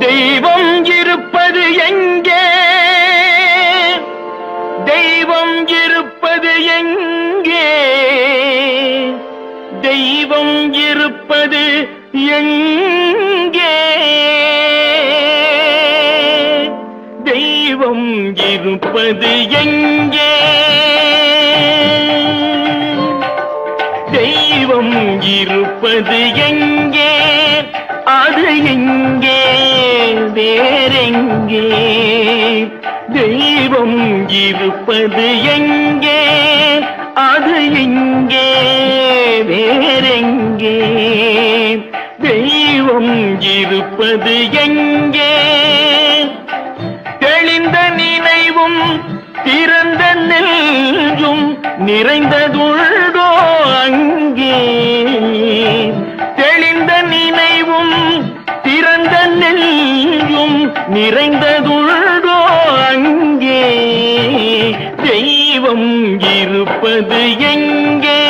தெய்வம் இருப்பது எங்கே? தெய்வம் இருப்பது எங்கே? தெய்வம் இருப்பது எங்கே? தெய்வம் இருப்பது எங்கே? தெய்வம் இருப்பது எங்கே? அது எங்கே? வேறெங்கே? தெய்வம் இருப்பது எங்கே? அது எங்கே? வேறெங்கே? தெய்வம் இருப்பது எங்கே? தெளிந்த நினைவும் திறந்த நெஞ்சும் நிறைந்ததுள்ளோ அங்கே? தெளிந்த நினைவும் திறந்த நெஞ்சும் நிறைந்ததுள்ளோ அங்கே? தெய்வம் இருப்பது எங்கே?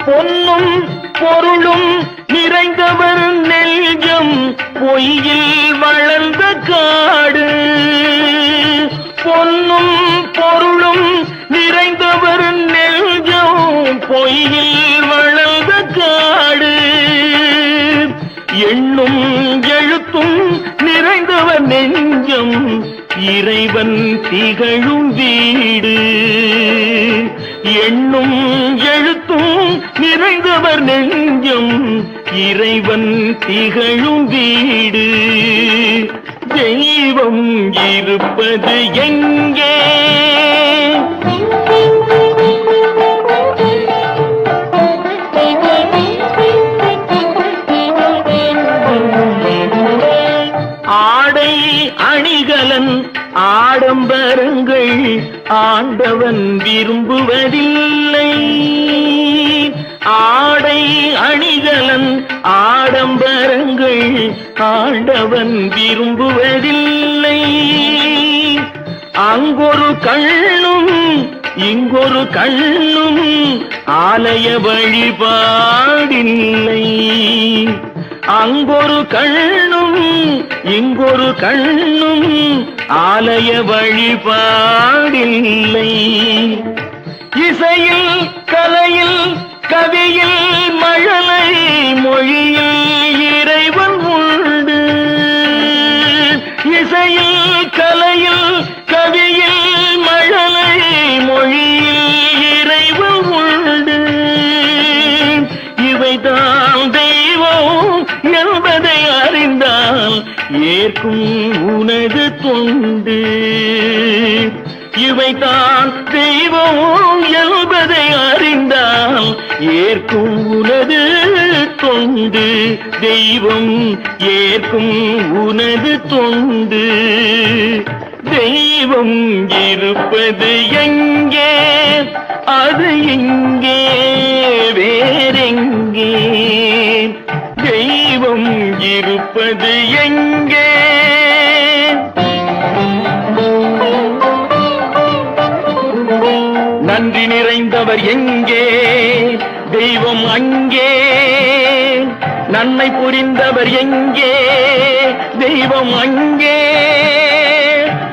பொன்னும் பொருளும் நிறைந்தவர் நெஞ்சம் பொய்யில் வளர்ந்த காடு. பொன்னும் பொருளும் நிறைந்தவர் நெஞ்சம் பொய்யில் வளர்ந்த காடு. எண்ணும் எழுத்தும் நிறைந்தவர் நெஞ்சம் இறைவன் திகழும் வீடு. எண்ணும் எழுத்தும் நிறைந்தவர் நெஞ்சம் இறைவன் திகழும் வீடு. தெய்வம் இருப்பது எங்கே? ஆடை அணிகலன் ஆடம்பரங்கள் ஆண்டவன் விரும்புவதில்லை. ஆடை அணிகலன் ஆடம்பரங்கள் ஆண்டவன் விரும்புவதில்லை. அங்கொரு கண்ணும் இங்கொரு கண்ணும் ஆலய வழிபாடில்லை. அங்கொரு கண்ணும் இங்கொரு கண்ணும் ஆலய வழிபாடில்லை. இசையில் கலையில் கவியில் மழலை மொழியில் இறைவன் உண்டு. இசையில் கலையில் கவியில் மழலை மொழியில் இறைவன் உண்டு. இவைதான் தெய்வம் என்பதை அறிந்தால் ஏற்கும் உனது தொண்டு. இவைதான் தெய்வம் என்பதை அறிந்தால் ஏற்கும் உனது தொண்டு. தெய்வம் ஏற்கும் உனது தொண்டு. தெய்வம் இருப்பது எங்கே? அது எங்கே? வேறெங்கே? தெய்வம் இருப்பது எங்கே? நன்றி நிறைந்தவர் எங்கே? தெய்வம் அங்கே. நன்மை புரிந்தவர் எங்கே? தெய்வம் அங்கே.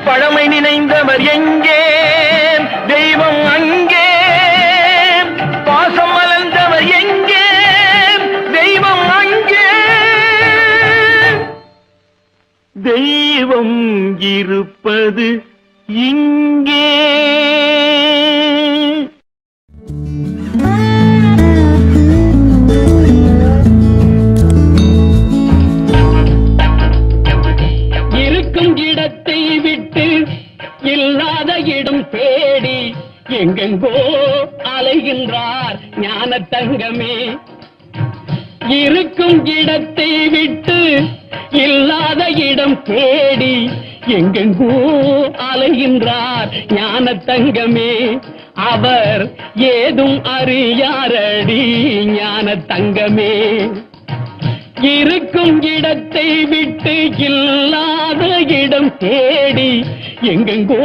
பழமை நினைந்தவர் எங்கே? தெய்வம் அங்கே. பாசம் மலர்ந்தவர் எங்கே? தெய்வம் அங்கே. தெய்வம் இருப்பது இங்கே. இடத்தை விட்டு இல்லாத இடம் தேடி எங்கெங்கோ அலைகின்றார் ஞான தங்கமே. இருக்கும் இடத்தை விட்டு இல்லாத இடம் தேடி எங்கெங்கோ அலைகின்றார் ஞான தங்கமே. அவர் ஏதும் அறியாரடி ஞான தங்கமே. இருக்கும் இடத்தை விட்டு இல்லாத இடம் தேடி எங்கெங்கோ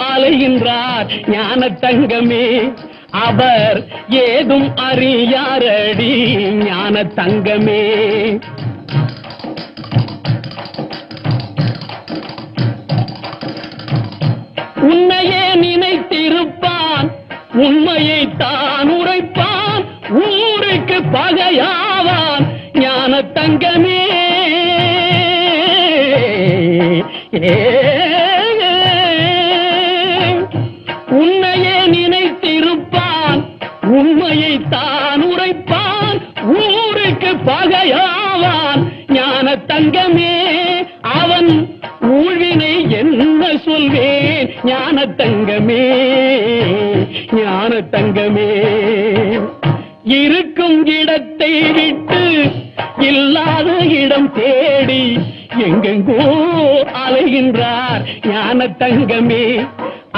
அலைகின்றார் ஞான தங்கமே. அவர் ஏதும் அறியாரடி ஞான தங்கமே. உன்னையே நினைத்திருப்பான், உண்மையை தான் உரைப்பான், ஊருக்கு பகையாவான் ஞான தங்கமே. உன்னையே நினைத்திருப்பான், உண்மையை தான் உரைப்பான், ஊருக்கு பகையாவான் ஞான தங்கமே. அவன் ஊழ்வினை என்ன சொல்வேன் ஞான தங்கமே, ஞான தங்கமே. இருக்கும் இடத்தை விட்டு இல்லாத இடம் தேடி எங்கெங்கோ அலைகின்றார் ஞான தங்கமே.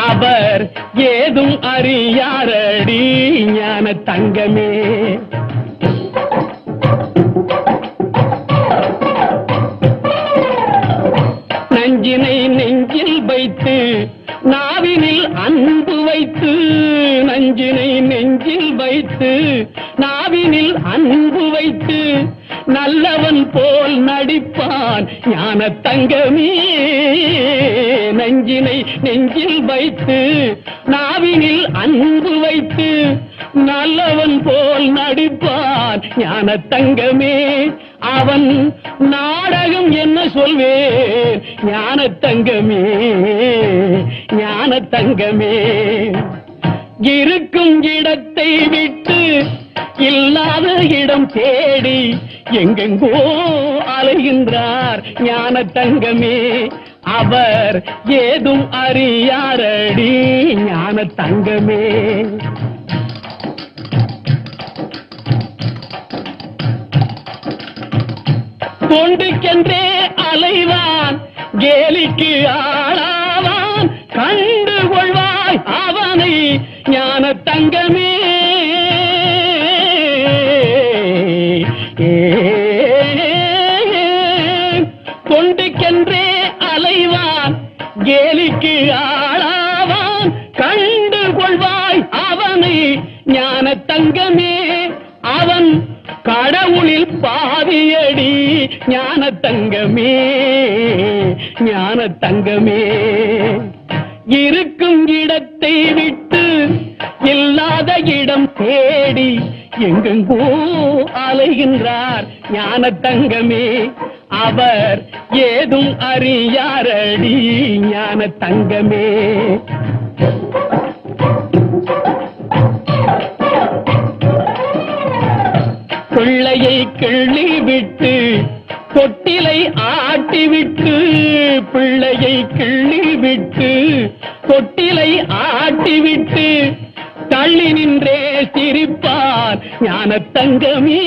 அவர் ஏதும் அறியாரடி ஞான தங்கமே. நஞ்சினை நெஞ்சில் வைத்து நாவினில் அன்பு வைத்து, நஞ்சினை நெஞ்சில் வைத்து நாவினில் அன்பு வைத்து நல்லவன் போல் நடிப்பான் ஞான தங்கமே. நஞ்சினை நெஞ்சில் வைத்து நாவினில் அன்பு வைத்து நல்லவன் போல் நடிப்பான் ஞான தங்கமே. அவன் நாடகம் என்ன சொல்வேன் ஞான தங்கமே, ஞான தங்கமே. இருக்கும் இடத்தை விட்டு இல்லாத இடம் தேடி எங்கெங்கோ அலைகின்றார் ஞான தங்கமே. அவர் ஏதும் அறியாரடி ஞான தங்கமே. தொண்டுக்கென்றே அலைவான், கேலிக்கு ஆளாவான், கண்டு கொள்வாய் அவனை ஞான தங்கமே. தொண்டுக்கென்றே அலைவான், கேலிக்கு ஆளாவான், கண்டு கொள்வாய் அவனை ஞான தங்கமே. அவன் கடவுளில் பாதியடி ஞான தங்கமே, ஞான தங்கமே. இருக்கும் இடத்தை விட்டு இல்லாத இடம் தேடி எங்கெங்கோ அலைகின்றார் ஞான தங்கமே. அவர் ஏதும் அறியாரடி ஞான தங்கமே. பிள்ளையை கிள்ளி விட்டு தொட்டிலை ஆட்டிவிட்டு, பிள்ளையை கிள்ளி விட்டு தொட்டிலை ஆட்டிவிட்டு தள்ளி நின்றே சிரிப்பார் ஞான தங்கமே.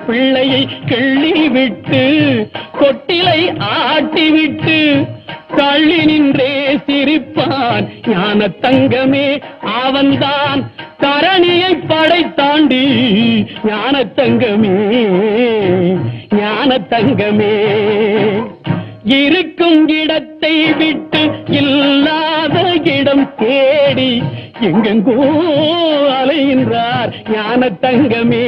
பிள்ளையை கிள்ளி விட்டு தொட்டிலை ஆட்டிவிட்டு தள்ளி நின்றே சிரிப்பான் ஞான தங்கமே. அவன்தான் தரணியை படைத்தாண்டி ஞான தங்கமே, ஞான தங்கமே. இருக்கும் இடத்தை விட்டு இல்லாத இடம் தேடி எங்கெங்கோ அலைகின்றார் ஞான தங்கமே.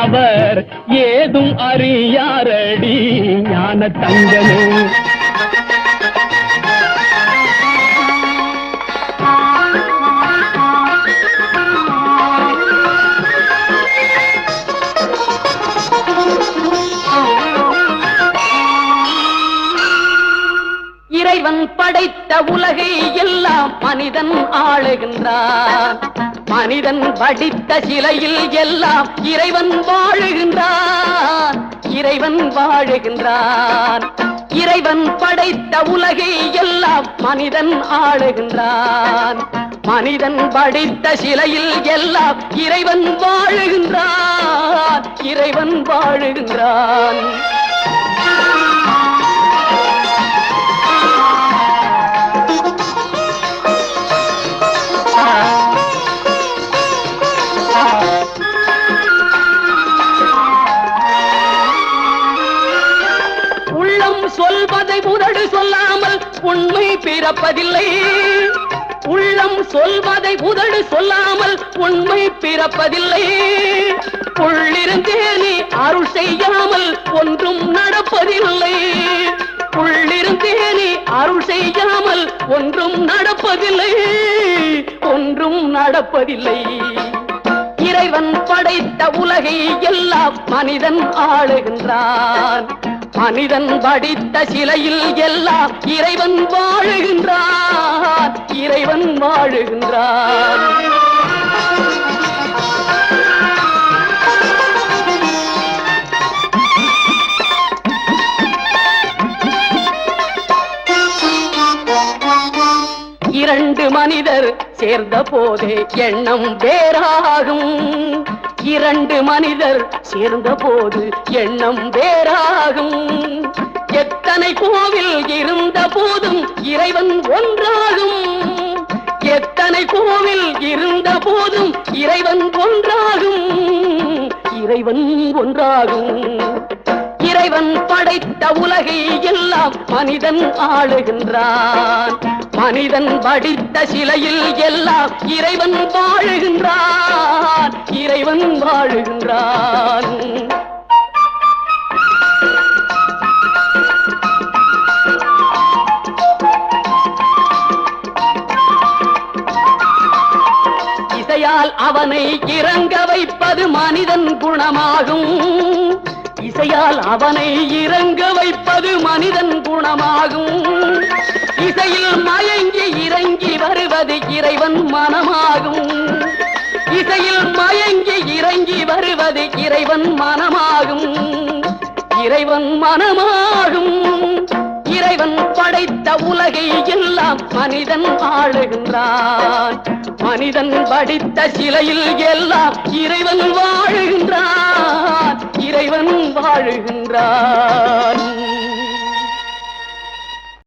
அவர் ஏதும் அறியாரடி ஞான தங்கமே. இறைவன் படைத்த உலகை எல்லாம் மனிதன் ஆளுகின்றான். மனிதன் படித்த சிலையில் எல்லாம் இறைவன் வாழுகின்றான், இறைவன் வாழுகின்றான். இறைவன் படைத்த உலகை எல்லாம் மனிதன் ஆளுகின்றான். மனிதன் படித்த சிலையில் எல்லாம் இறைவன் வாழுகின்றான், இறைவன் வாழுகின்றான். சொல்வதை உதடு சொல்லாது செய்யாமல் உண்மை பிறப்பதில்லை. உள்ளம் சொல்வதை உதடு சொல்லாமல் உண்மை பிறப்பதில்லை. உள்ளிருந்தே நீ அருள் செய்யாமல் ஒன்றும் நடப்பதில்லை. உள்ளிருந்தே நீ அருள் செய்யாமல் ஒன்றும் நடப்பதில்லை. ஒன்றும் நடப்பதில்லை. இறைவன் படைத்த உலகை எல்லாம் மனிதன் ஆளுகின்றான். மனிதன் படித்த சிலையில் எல்லாம் இறைவன் வாழுகின்றான். இறைவன் வாழுகின்றான். இரண்டு மனிதர் சேர்ந்த போதே எண்ணம் வேறாகும். இரண்டு மனிதர் சேர்ந்த போது எண்ணம் வேறாகும். எத்தனை கோவில் இருந்த போதும் இறைவன் ஒன்றாகும். எத்தனை கோவில் இருந்த போதும் இறைவன் ஒன்றாகும். இறைவன் ஒன்றாகும். இறைவன் படைத்த உலகை எல்லாம் மனிதன் ஆளுகின்றான். மனிதன் படித்த சிலையில் எல்லாம் இறைவன் வாழுகின்றான். இறைவன் வாழுகின்றான். இசையால் அவனை இறங்க வைப்பது மனிதன் குணமாகும். இசையால் அவனை இறங்க வைப்பது மனிதன் குணமாகும். இசையில் மயங்கி இறங்கி வருவது இறைவன் மனமாகும். இசையில் மயங்கி இறங்கி வருவது இறைவன் மனமாகும். இறைவன் மனமாகும். இறைவன் படைத்த உலகை எல்லாம் மனிதன் ஆளுகின்றான். மனிதன் படித்த சிலையில் எல்லாம் இறைவன் வாழுகின்றான். இறைவன் வாழுகின்றான்.